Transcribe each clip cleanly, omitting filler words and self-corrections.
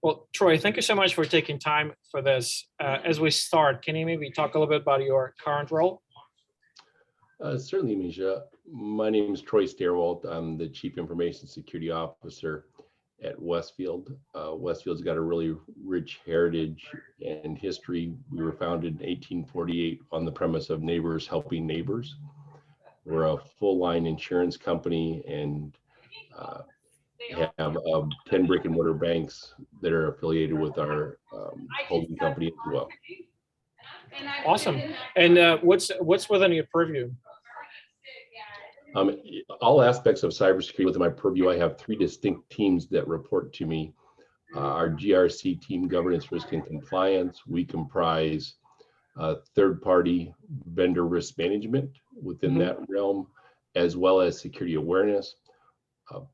Well, Troy, thank you so much for taking time for this. As we start, can you maybe talk a little bit about your current role? Certainly, Misha. My name is Troy Stairwalt. I'm the Chief Information Security Officer at Westfield. Westfield's got a really rich heritage and history. We were founded in 1848 on the premise of neighbors helping neighbors. We're a full line insurance company and have 10 brick and mortar banks that are affiliated with our holding company as well. Awesome. And what's within your purview? All aspects of cybersecurity within my purview. I have 3 distinct teams that report to me. Our GRC team, governance, risk, and compliance. We comprise third-party vendor risk management within that realm, as well as security awareness,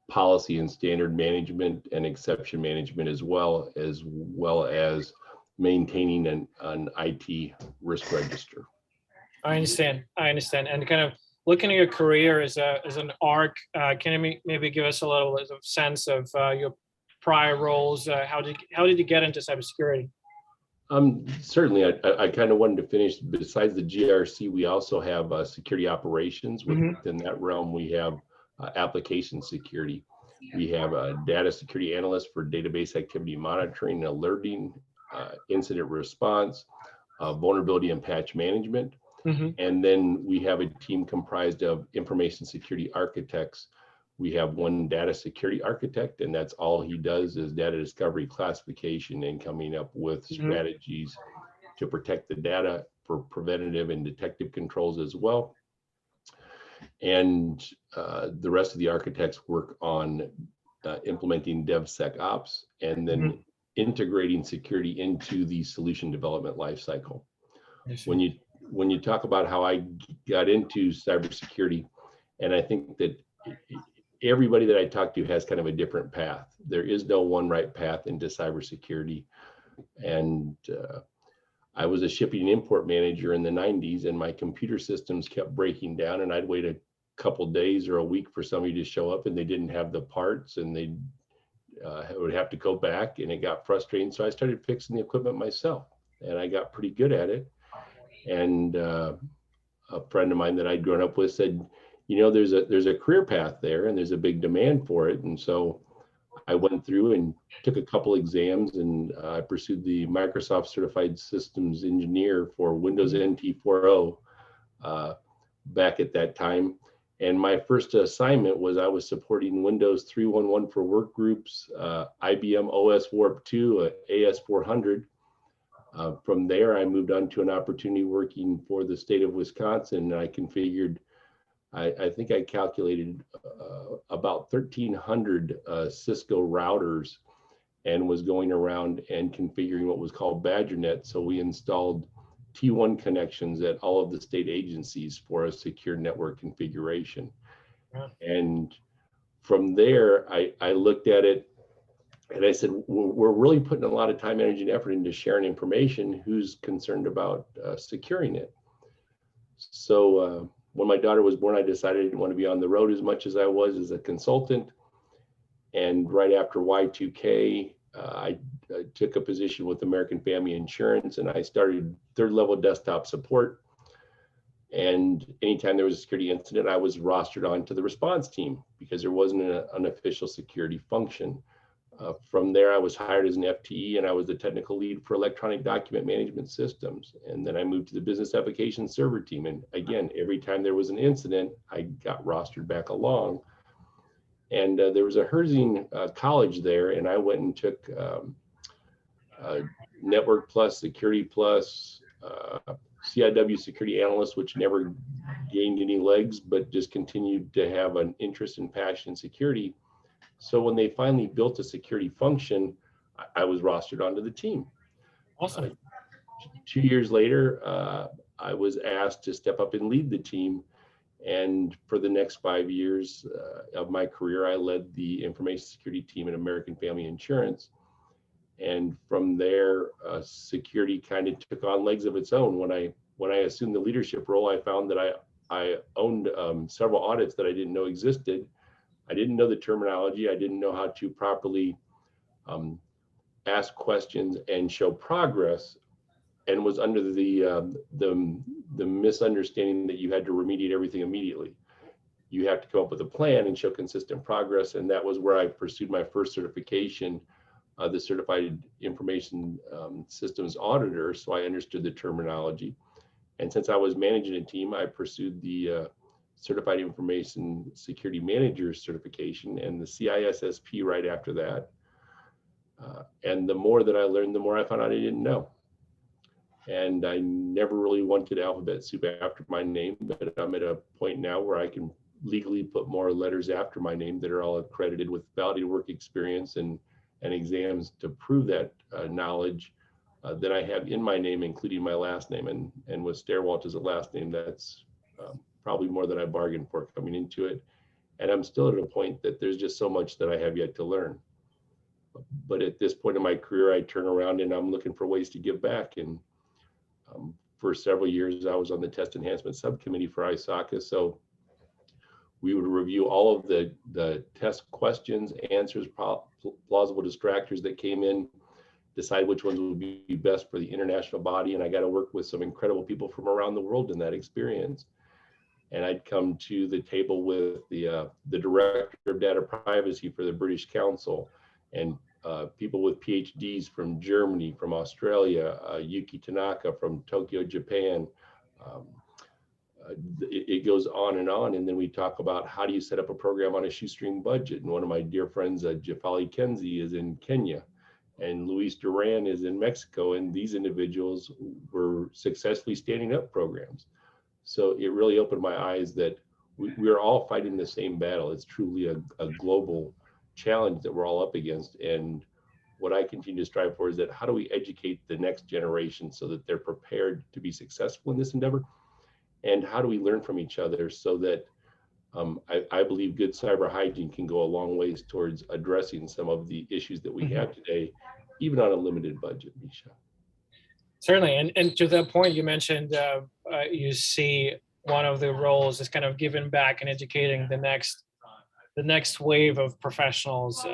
policy and standard management, and exception management, as well as maintaining an IT risk register. I understand. And kind of looking at your career as an arc, can you maybe give us a little bit of sense of your prior roles? How did you get into cybersecurity? Certainly, I kind of wanted to finish. Besides the GRC, we also have security operations. Within that realm, we have application security. We have a data security analyst for database activity monitoring and alerting, incident response, vulnerability and patch management. And then we have a team comprised of information security architects. We have one data security architect, and that's all he does is data discovery, classification, and coming up with strategies to protect the data for preventative and detective controls as well. And the rest of the architects work on implementing DevSecOps and then integrating security into the solution development lifecycle. When you talk about how I got into cybersecurity, and I think that everybody that I talk to has kind of a different path. There is no one right path into cybersecurity. And I was a shipping and import manager in the 90s, and my computer systems kept breaking down, and I'd wait a couple days or a week for somebody to show up, and they didn't have the parts, and they would have to go back, and it got frustrating. So I started fixing the equipment myself, and I got pretty good at it. And a friend of mine that I'd grown up with said, you know, there's a career path there, and there's a big demand for it. And so I went through and took a couple exams, and I pursued the Microsoft Certified Systems Engineer for Windows NT 4.0 back at that time. And my first assignment was I was supporting Windows 3.1.1 for work groups, IBM OS Warp 2, AS400. From there, I moved on to an opportunity working for the state of Wisconsin, and I configured, I think I calculated about 1,300 Cisco routers, and was going around and configuring what was called BadgerNet. So we installed T1 connections at all of the state agencies for a secure network configuration. And from there, I looked at it and I said, we're really putting a lot of time, energy, and effort into sharing information. Who's concerned about securing it? So when my daughter was born, I decided I didn't want to be on the road as much as I was as a consultant. And right after Y2K, I took a position with American Family Insurance, and I started third-level desktop support. And anytime there was a security incident, I was rostered onto the response team because there wasn't an official security function. From there, I was hired as an FTE, and I was the technical lead for electronic document management systems. And then I moved to the business application server team. And again, every time there was an incident, I got rostered back along. And there was a Herzing college there, and I went and took Network Plus, Security Plus, CIW Security Analyst, which never gained any legs, but just continued to have an interest and passion in security. So when they finally built a security function, I was rostered onto the team. Awesome. 2 years later, I was asked to step up and lead the team. And for the next 5 years of my career, I led the information security team at American Family Insurance. And from there, security kind of took on legs of its own. When I assumed the leadership role, I found that I owned several audits that I didn't know existed. I didn't know the terminology. I didn't know how to properly ask questions and show progress, and was under the misunderstanding that you had to remediate everything immediately. You have to come up with a plan and show consistent progress. And that was where I pursued my first certification, the Certified Information Systems Auditor. So I understood the terminology. And since I was managing a team, I pursued the Certified Information Security Manager certification and the CISSP right after that. And the more that I learned, the more I found out I didn't know. And I never really wanted alphabet soup after my name, but I'm at a point now where I can legally put more letters after my name that are all accredited with validated work experience and exams to prove that knowledge that I have in my name, including my last name. And with Stairwalt as a last name, that's probably more than I bargained for coming into it. And I'm still at a point that there's just so much that I have yet to learn. But at this point in my career, I turn around and I'm looking for ways to give back. And for several years, I was on the test enhancement subcommittee for ISACA. So we would review all of the test questions, answers, plausible distractors that came in, decide which ones would be best for the international body. And I got to work with some incredible people from around the world in that experience. And I'd come to the table with the director of data privacy for the British Council, and people with PhDs from Germany, from Australia, Yuki Tanaka from Tokyo, Japan. It goes on. And then we talk about how do you set up a program on a shoestring budget. And one of my dear friends, Jafali Kenzie, is in Kenya, and Luis Duran is in Mexico. And these individuals were successfully standing up programs. So it really opened my eyes that we are all fighting the same battle. It's truly a global challenge that we're all up against. And what I continue to strive for is that how do we educate the next generation so that they're prepared to be successful in this endeavor? And how do we learn from each other so that I believe good cyber hygiene can go a long ways towards addressing some of the issues that we have today, even on a limited budget, Misha. Certainly. And to that point, you mentioned you see one of the roles is kind of giving back and educating the next wave of professionals,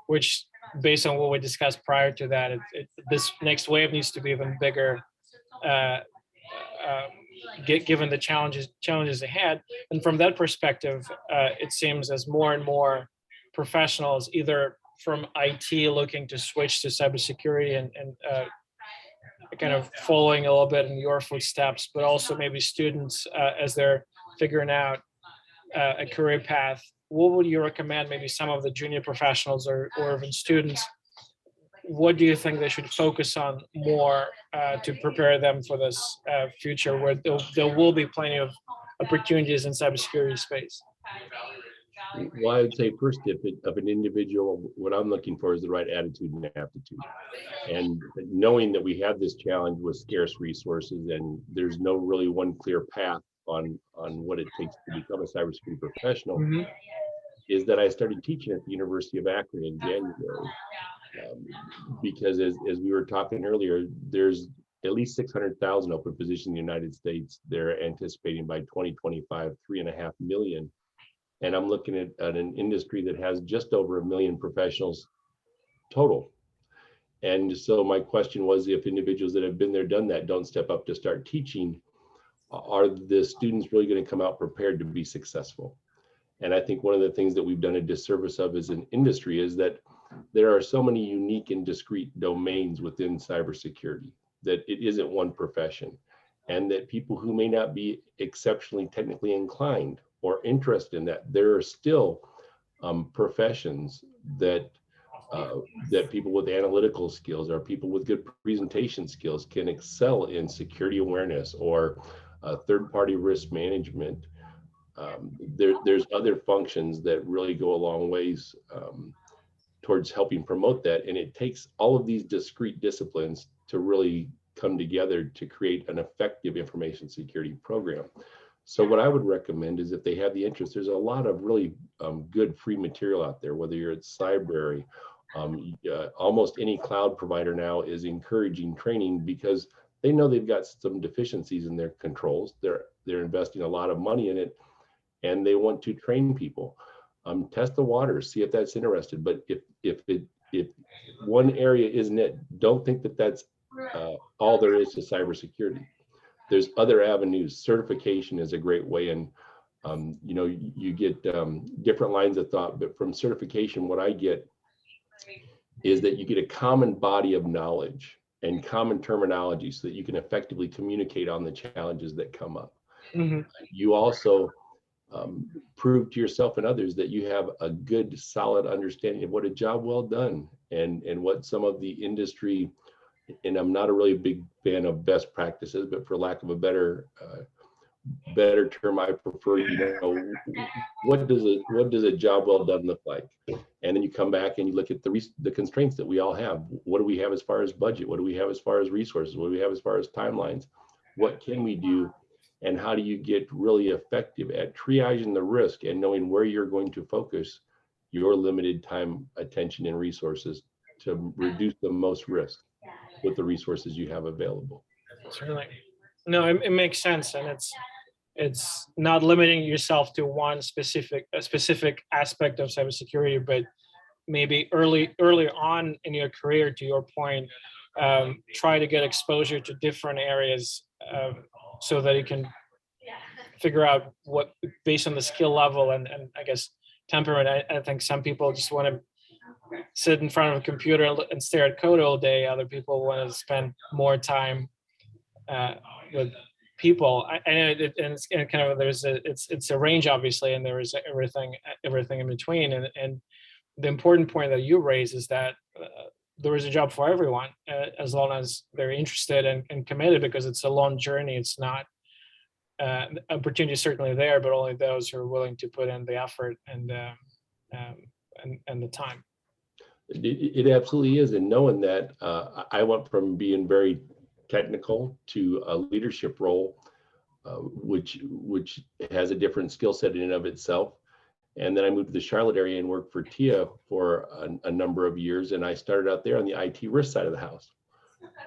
which based on what we discussed prior to that, this next wave needs to be even bigger, given the challenges ahead. And from that perspective, it seems as more and more professionals, either from IT looking to switch to cybersecurity and kind of following a little bit in your footsteps, but also maybe students as they're figuring out a career path, what would you recommend maybe some of the junior professionals or even students, what do you think they should focus on more to prepare them for this future where there will be plenty of opportunities in cybersecurity space? Well, I would say first, if an individual, what I'm looking for is the right attitude and aptitude. And knowing that we have this challenge with scarce resources and there's no really one clear path on what it takes to become a cybersecurity professional, is that I started teaching at the University of Akron in January. Because as we were talking earlier, there's at least 600,000 open positions in the United States. They're anticipating by 2025, 3.5 million. And I'm looking at an industry that has just over 1 million professionals total. And so my question was, if individuals that have been there, done that, don't step up to start teaching, are the students really going to come out prepared to be successful? And I think one of the things that we've done a disservice of as an industry is that there are so many unique and discrete domains within cybersecurity that it isn't one profession, and that people who may not be exceptionally technically inclined or interested in that, there are still professions that people with analytical skills or people with good presentation skills can excel in security awareness or third-party risk management. There's other functions that really go a long ways towards helping promote that. And it takes all of these discrete disciplines to really come together to create an effective information security program. So what I would recommend is if they have the interest, there's a lot of really good free material out there, whether you're at Cybrary, almost any cloud provider now is encouraging training because they know they've got some deficiencies in their controls. They're investing a lot of money in it, and they want to train people. Test the waters, see if that's interested. But if one area isn't it. Don't think that that's all there is to cybersecurity. There's other avenues. Certification is a great way, and you know, you get different lines of thought, but from certification, what I get is that you get a common body of knowledge and common terminology so that you can effectively communicate on the challenges that come up. Mm-hmm. You also prove to yourself and others that you have a good, solid understanding of what a job well done and what some of the industry, and I'm not a really big fan of best practices, but for lack of a better term, I prefer, you know, what does a job well done look like? And then you come back and you look at the constraints that we all have. What do we have as far as budget? What do we have as far as resources? What do we have as far as timelines? What can we do? And how do you get really effective at triaging the risk and knowing where you're going to focus your limited time, attention, and resources to reduce the most risk with the resources you have available? Certainly. No, it makes sense, and it's not limiting yourself to one specific aspect of cybersecurity, but maybe early on in your career, to your point, try to get exposure to different areas so that you can figure out what, based on the skill level and I guess temperament. I think some people just want to sit in front of a computer and stare at code all day. Other people want to spend more time with people. I know and it's kind of, it's a range, obviously, and there is everything in between. And the important point that you raise is that there is a job for everyone, as long as they're interested and committed, because it's a long journey. It's not opportunity is certainly there, but only those who are willing to put in the effort and the time. It absolutely is. And knowing that, I went from being very technical to a leadership role, which has a different skill set in and of itself. And then I moved to the Charlotte area and worked for TIA for a number of years. And I started out there on the IT risk side of the house.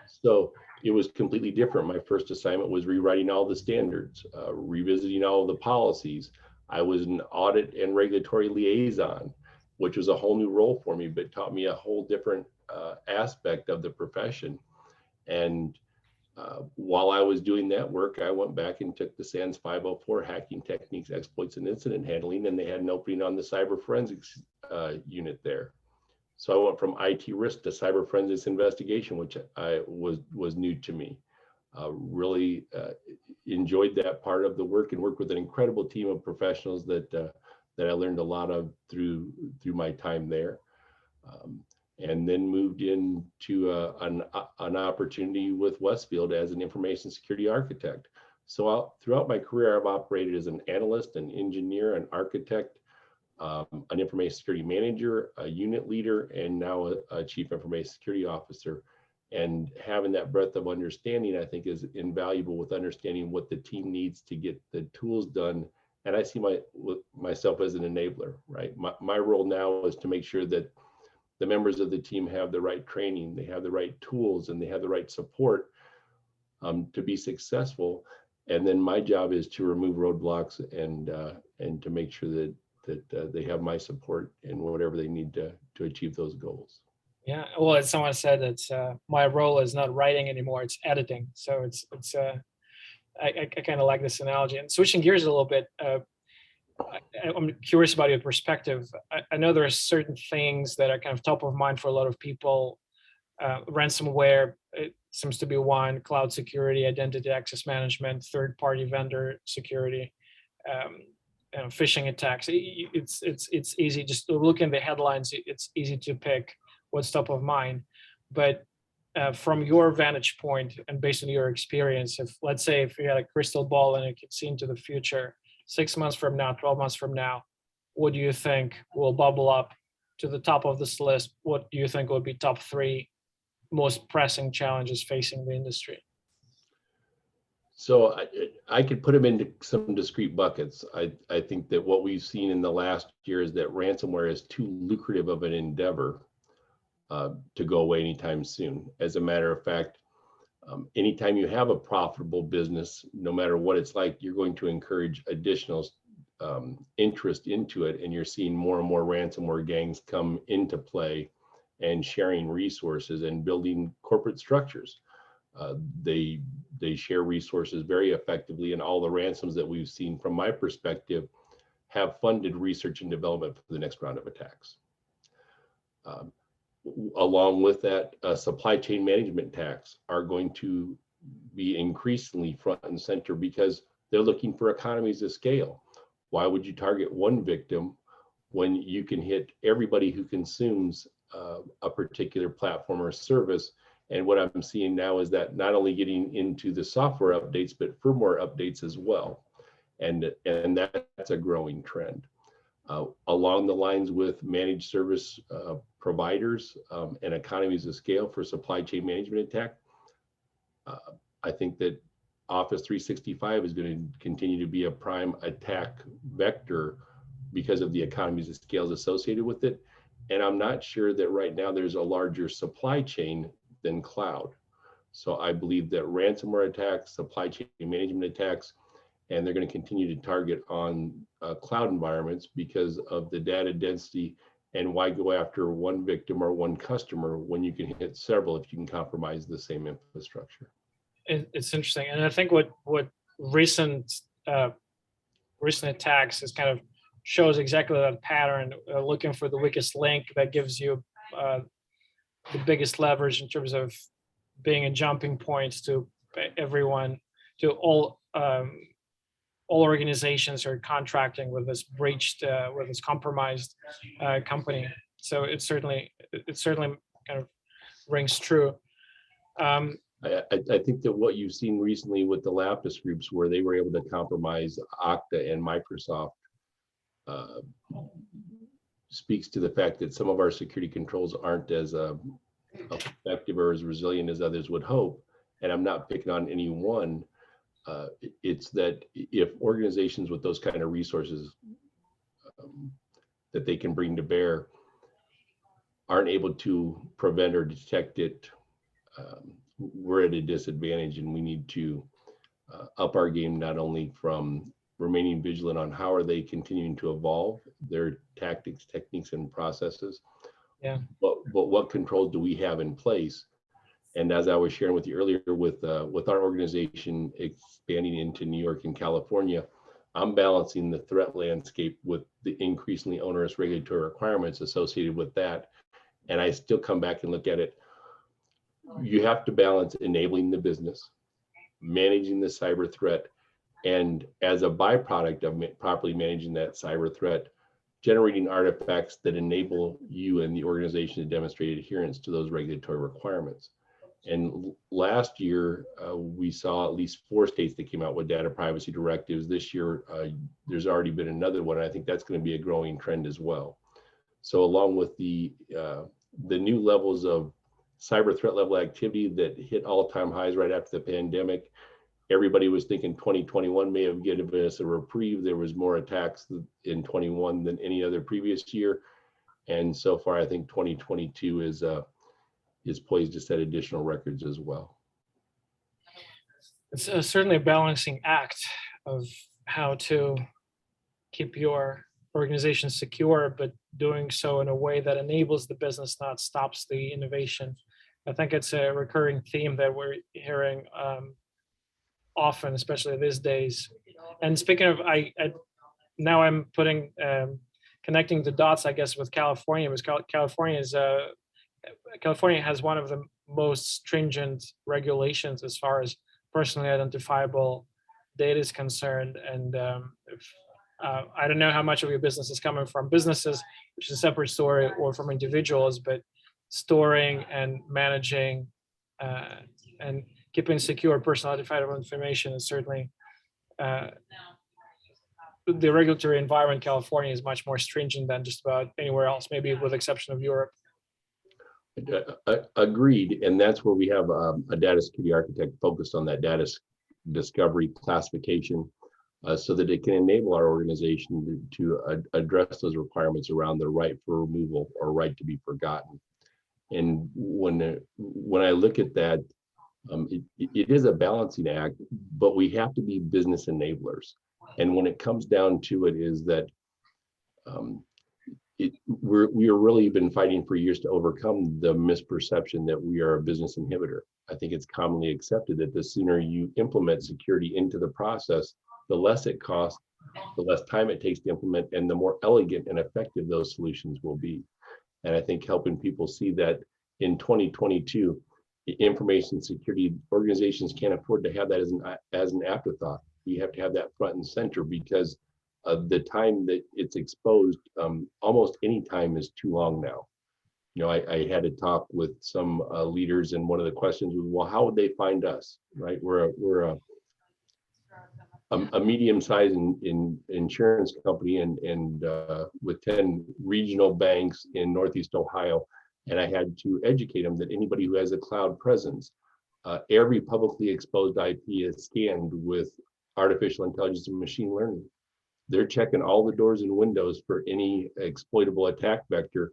So it was completely different. My first assignment was rewriting all the standards, revisiting all the policies. I was an audit and regulatory liaison, which was a whole new role for me, but taught me a whole different aspect of the profession. And while I was doing that work, I went back and took the SANS 504 hacking techniques, exploits, and incident handling, and they had an opening on the cyber forensics unit there. So I went from IT risk to cyber forensics investigation, which I was new to me. Really enjoyed that part of the work and worked with an incredible team of professionals that I learned a lot of through my time there. And then moved into an opportunity with Westfield as an information security architect. So throughout my career, I've operated as an analyst, an engineer, an architect, an information security manager, a unit leader, and now a chief information security officer. And having that breadth of understanding, I think, is invaluable with understanding what the team needs to get the tools done. And I see myself as an enabler, right? My role now is to make sure that the members of the team have the right training, they have the right tools, and they have the right support to be successful. And then my job is to remove roadblocks and to make sure that they have my support in whatever they need to achieve those goals. Yeah, well, as someone said, it's my role is not writing anymore; it's editing. So it's I kind of like this analogy. And switching gears a little bit, I'm curious about your perspective. I know there are certain things that are kind of top of mind for a lot of people. Ransomware, it seems to be one. Cloud security, identity access management, third-party vendor security, phishing attacks. It's easy. Just looking at the headlines, it's easy to pick what's top of mind. But from your vantage point and based on your experience, let's say if you had a crystal ball and you could see into the future, 6 months from now, 12 months from now, what do you think will bubble up to the top of this list? What do you think will be top 3 most pressing challenges facing the industry? So I could put them into some discrete buckets. I think that what we've seen in the last year is that ransomware is too lucrative of an endeavor to go away anytime soon. As a matter of fact, anytime you have a profitable business, no matter what it's like, you're going to encourage additional interest into it. And you're seeing more and more ransomware gangs come into play and sharing resources and building corporate structures. They share resources very effectively, and all the ransoms that we've seen from my perspective have funded research and development for the next round of attacks. Along with that, supply chain management attacks are going to be increasingly front and center because they're looking for economies of scale. Why would you target one victim when you can hit everybody who consumes a particular platform or service? And what I'm seeing now is that not only getting into the software updates, but firmware updates as well. And that's a growing trend. Along the lines with managed service providers and economies of scale for supply chain management attack, I think that Office 365 is going to continue to be a prime attack vector because of the economies of scales associated with it. And I'm not sure that right now there's a larger supply chain than cloud. So I believe that ransomware attacks, supply chain management attacks, and they're going to continue to target on cloud environments because of the data density. And why go after one victim or one customer when you can hit several if you can compromise the same infrastructure? It's interesting, and I think what recent attacks is kind of shows exactly that pattern, looking for the weakest link that gives you the biggest leverage in terms of being a jumping point to everyone, to all organizations are contracting with this breached, with this compromised company. So it certainly kind of rings true. I think that what you've seen recently with the Lapis groups, where they were able to compromise Okta and Microsoft, speaks to the fact that some of our security controls aren't as effective or as resilient as others would hope. And I'm not picking on any one. It's that if organizations with those kind of resources that they can bring to bear aren't able to prevent or detect it, we're at a disadvantage, and we need to up our game, not only from remaining vigilant on how are they continuing to evolve their tactics, techniques, and processes, but what controls do we have in place? And as I was sharing with you earlier, with our organization expanding into New York and California, I'm balancing the threat landscape with the increasingly onerous regulatory requirements associated with that. And I still come back and look at it. You have to balance enabling the business, managing the cyber threat, and as a byproduct of properly managing that cyber threat, generating artifacts that enable you and the organization to demonstrate adherence to those regulatory requirements. And last year, we saw at least 4 states that came out with data privacy directives. This year, there's already been another one. And I think that's going to be a growing trend as well. So along with the new levels of cyber threat level activity that hit all-time highs right after the pandemic, everybody was thinking 2021 may have given us a reprieve. There was more attacks in 21 than any other previous year. And so far, I think 2022 is poised to set additional records as well. It's certainly a balancing act of how to keep your organization secure, but doing so in a way that enables the business, not stops the innovation. I think it's a recurring theme that we're hearing often, especially these days. And speaking of, now I'm putting connecting the dots, I guess, with California, because California has one of the most stringent regulations as far as personally identifiable data is concerned. And I don't know how much of your business is coming from businesses, which is a separate story, or from individuals, but storing and managing and keeping secure personal identifiable information is certainly the regulatory environment in California is much more stringent than just about anywhere else, maybe with the exception of Europe. Agreed, and that's where we have a data security architect focused on that data discovery classification, so that it can enable our organization to address those requirements around the right for removal or right to be forgotten. And when I look at that, it is a balancing act, but we have to be business enablers. And when it comes down to it, is that we are really been fighting for years to overcome the misperception that we are a business inhibitor. I think it's commonly accepted that the sooner you implement security into the process, the less it costs, the less time it takes to implement, and the more elegant and effective those solutions will be. And I think helping people see that in 2022, information security organizations can't afford to have that as an afterthought. We have to have that front and center, because the time that it's exposed, almost any time is too long now. You know, I had a talk with some leaders, and one of the questions was, well, how would they find us, right? We're a medium-sized insurance company, and with 10 regional banks in Northeast Ohio. And I had to educate them that anybody who has a cloud presence, every publicly exposed IP is scanned with artificial intelligence and machine learning. They're checking all the doors and windows for any exploitable attack vector,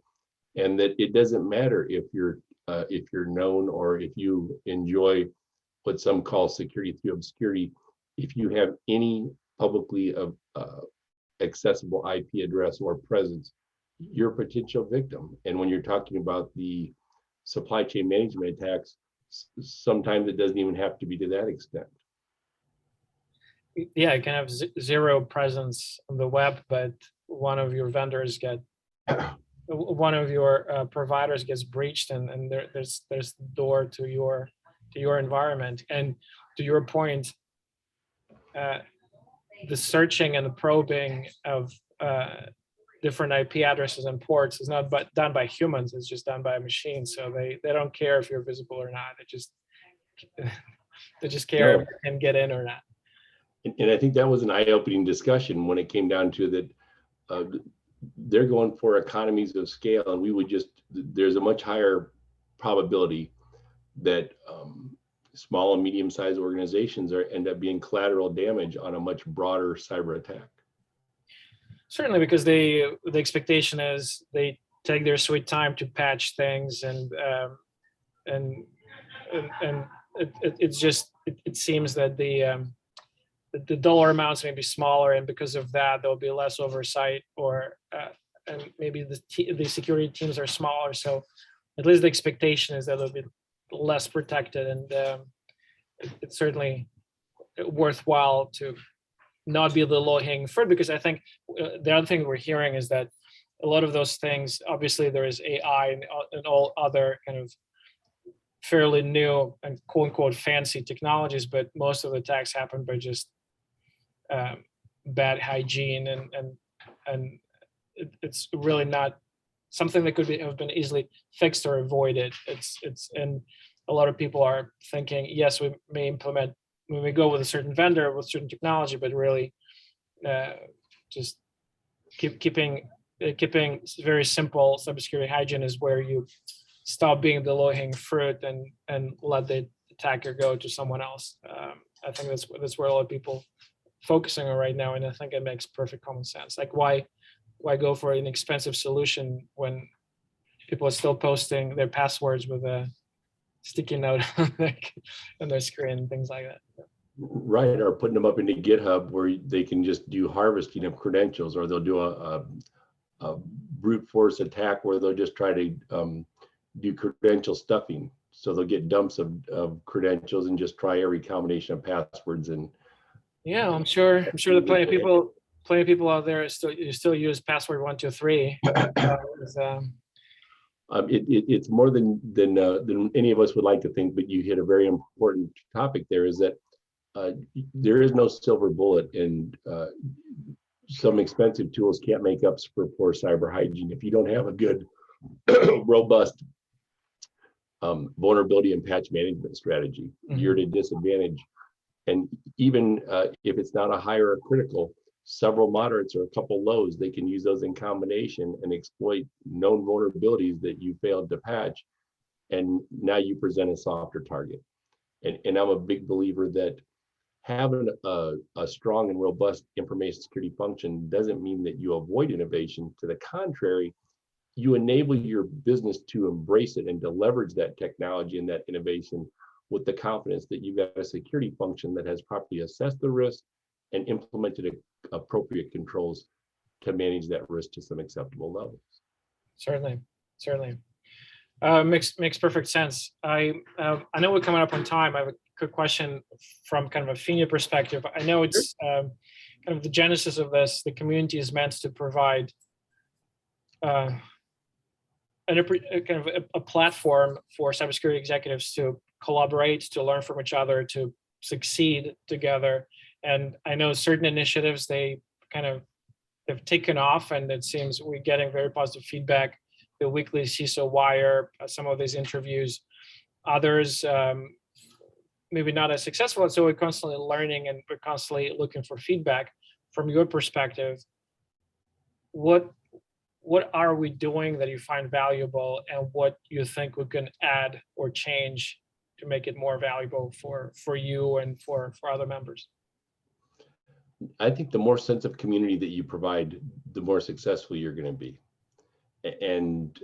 and that it doesn't matter if you're known or if you enjoy what some call security through obscurity. If you have any publicly accessible IP address or presence, you're a potential victim. And when you're talking about the supply chain management attacks, sometimes it doesn't even have to be to that extent. Yeah, you can have zero presence on the web, but one of your vendors one of your providers gets breached, and there's the door to your environment. And to your point, the searching and the probing of different IP addresses and ports is not done by humans; it's just done by a machine. So they don't care if you're visible or not. They just care if you can get in or not. And I think that was an eye-opening discussion when it came down to that. They're going for economies of scale, and there's a much higher probability that small and medium-sized organizations end up being collateral damage on a much broader cyber attack. Certainly, because the expectation is they take their sweet time to patch things, and it seems that the dollar amounts may be smaller, and because of that, there'll be less oversight, and maybe the security teams are smaller. So at least the expectation is that they'll be less protected, and it's certainly worthwhile to not be the low-hanging fruit, because I think the other thing we're hearing is that a lot of those things, obviously there is AI and all other kind of fairly new and quote unquote fancy technologies, but most of the attacks happen by just bad hygiene, and it's really not something that could have been easily fixed or avoided. And a lot of people are thinking, yes, we may go with a certain vendor with certain technology, but really just keeping very simple cybersecurity hygiene is where you stop being the low-hanging fruit and let the attacker go to someone else. I think that's where a lot of people focusing on right now, and I think it makes perfect common sense. Like, why go for an expensive solution when people are still posting their passwords with a sticky note on their screen and things like that? Right, or putting them up into GitHub where they can just do harvesting of credentials, or they'll do a brute force attack where they'll just try to do credential stuffing. So they'll get dumps of credentials and just try every combination of passwords. And yeah, I'm sure that plenty of people out there still use password 123. It's more than any of us would like to think, but you hit a very important topic there, is that there is no silver bullet, and some expensive tools can't make up for poor cyber hygiene. If you don't have a good, robust vulnerability and patch management strategy, you're at a disadvantage. And even if it's not a high or a critical, several moderates or a couple lows, they can use those in combination and exploit known vulnerabilities that you failed to patch. And now you present a softer target. And I'm a big believer that having a strong and robust information security function doesn't mean that you avoid innovation. To the contrary, you enable your business to embrace it and to leverage that technology and that innovation with the confidence that you've got a security function that has properly assessed the risk and implemented appropriate controls to manage that risk to some acceptable levels. Certainly, certainly. Makes perfect sense. I know we're coming up on time. I have a quick question from kind of a FINIA perspective. I know it's kind of the genesis of this. The community is meant to provide kind of a platform for cybersecurity executives to collaborate, to learn from each other, to succeed together. And I know certain initiatives they've taken off, and it seems we're getting very positive feedback. The weekly CISO wire, some of these interviews, others maybe not as successful. And so we're constantly learning and we're constantly looking for feedback. From your perspective, what are we doing that you find valuable, and what you think we can add or change to make it more valuable for you and for other members? I think the more sense of community that you provide, the more successful you're going to be. And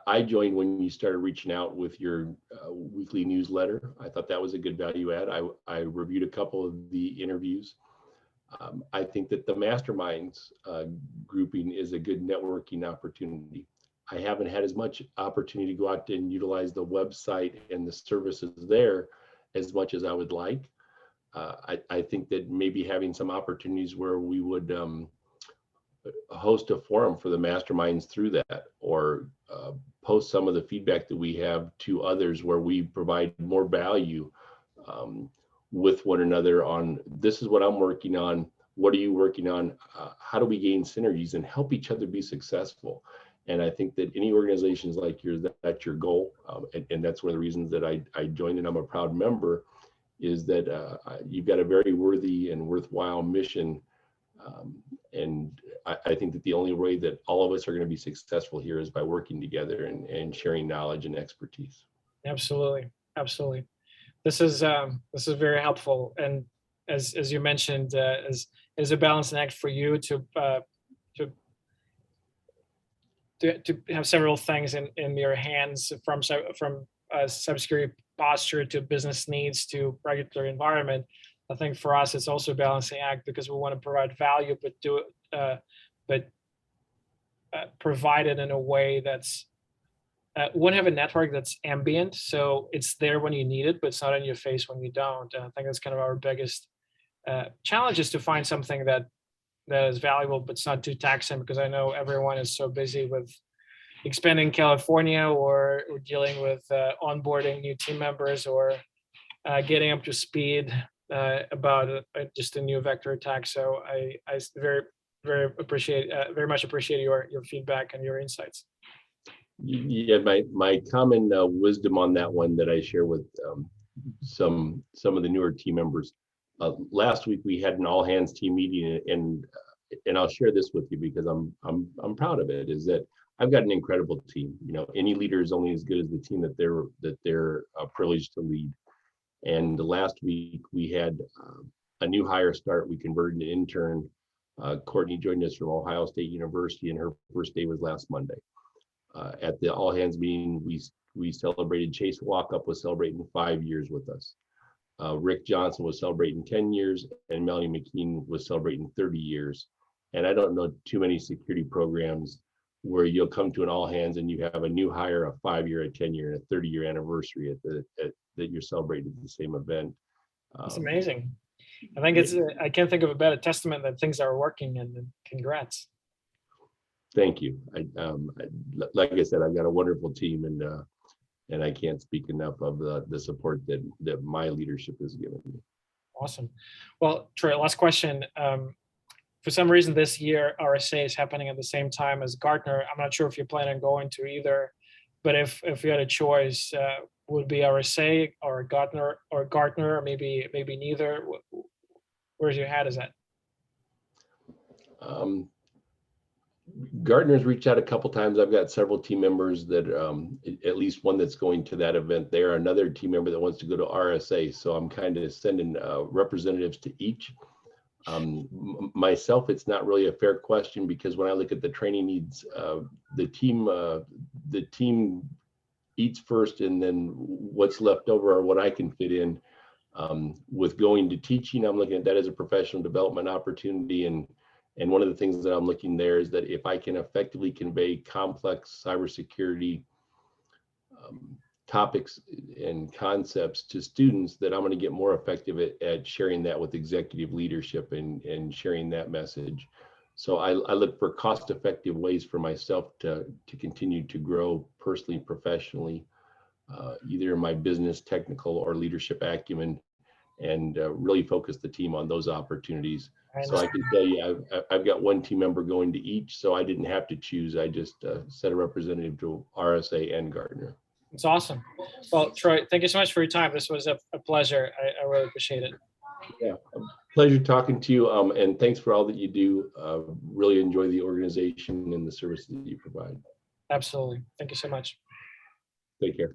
I joined when you started reaching out with your weekly newsletter. I thought that was a good value add. I reviewed a couple of the interviews. I think that the masterminds grouping is a good networking opportunity. I haven't had as much opportunity to go out and utilize the website and the services there as much as I would like. I think that maybe having some opportunities where we would host a forum for the masterminds through that, or post some of the feedback that we have to others where we provide more value with one another on, this is what I'm working on, what are you working on, how do we gain synergies and help each other be successful. And I think that any organizations like yours, that's your goal. And that's one of the reasons that I joined, and I'm a proud member, is that you've got a very worthy and worthwhile mission. And I think that the only way that all of us are going to be successful here is by working together and sharing knowledge and expertise. Absolutely, absolutely. This is very helpful. And as you mentioned, as a balancing act for you to have several things in your hands, from cybersecurity posture to business needs to regulatory environment. I think for us, it's also a balancing act, because we want to provide value, but provide it in a way that's we want to have a network that's ambient, so it's there when you need it, but it's not in your face when you don't. And I think that's kind of our biggest challenge, is to find something that is valuable, but it's not too taxing, because I know everyone is so busy with expanding California, or dealing with onboarding new team members, or getting up to speed about just a new vector attack. So I very much appreciate your feedback and your insights. Yeah, my common wisdom on that one that I share with some of the newer team members. Last week we had an all hands team meeting, and I'll share this with you because I'm proud of it. Is that I've got an incredible team. You know, any leader is only as good as the team that they're privileged to lead. And last week we had a new hire start. We converted an intern. Courtney joined us from Ohio State University, and her first day was last Monday. At the all hands meeting, we celebrated. Chase Walkup was celebrating 5 years with us. Rick Johnson was celebrating 10 years, and Melanie McKean was celebrating 30 years. And I don't know too many security programs where you'll come to an all hands and you have a new hire, a 5-year, a 10-year, and a 30-year anniversary that you're celebrating at the same event. It's amazing. I think I can't think of a better testament that things are working, and congrats. Thank you. Like I said, I've got a wonderful team, and I can't speak enough of the support that my leadership has given me. Awesome. Well, Troy, last question. For some reason this year, RSA is happening at the same time as Gartner. I'm not sure if you plan on going to either, but if you had a choice, would it be RSA or Gartner, or maybe neither? Where's your hat is at? Gartner's reached out a couple times. I've got several team members that, at least one that's going to that event there, another team member that wants to go to RSA. So I'm kind of sending representatives to each. Myself, it's not really a fair question, because when I look at the training needs, the team eats first, and then what's left over or what I can fit in. With going to teaching, I'm looking at that as a professional development opportunity, and And one of the things that I'm looking there is that if I can effectively convey complex cybersecurity topics and concepts to students, that I'm going to get more effective at sharing that with executive leadership and sharing that message. So I look for cost-effective ways for myself to continue to grow personally, professionally, either in my business, technical, or leadership acumen, and really focus the team on those opportunities. So I can tell you, I've got one team member going to each, so I didn't have to choose. I just set a representative to RSA and Gartner. It's awesome. Well, Troy, thank you so much for your time. This was a pleasure. I really appreciate it. Yeah, pleasure talking to you. And thanks for all that you do. Really enjoy the organization and the services that you provide. Absolutely. Thank you so much. Take care.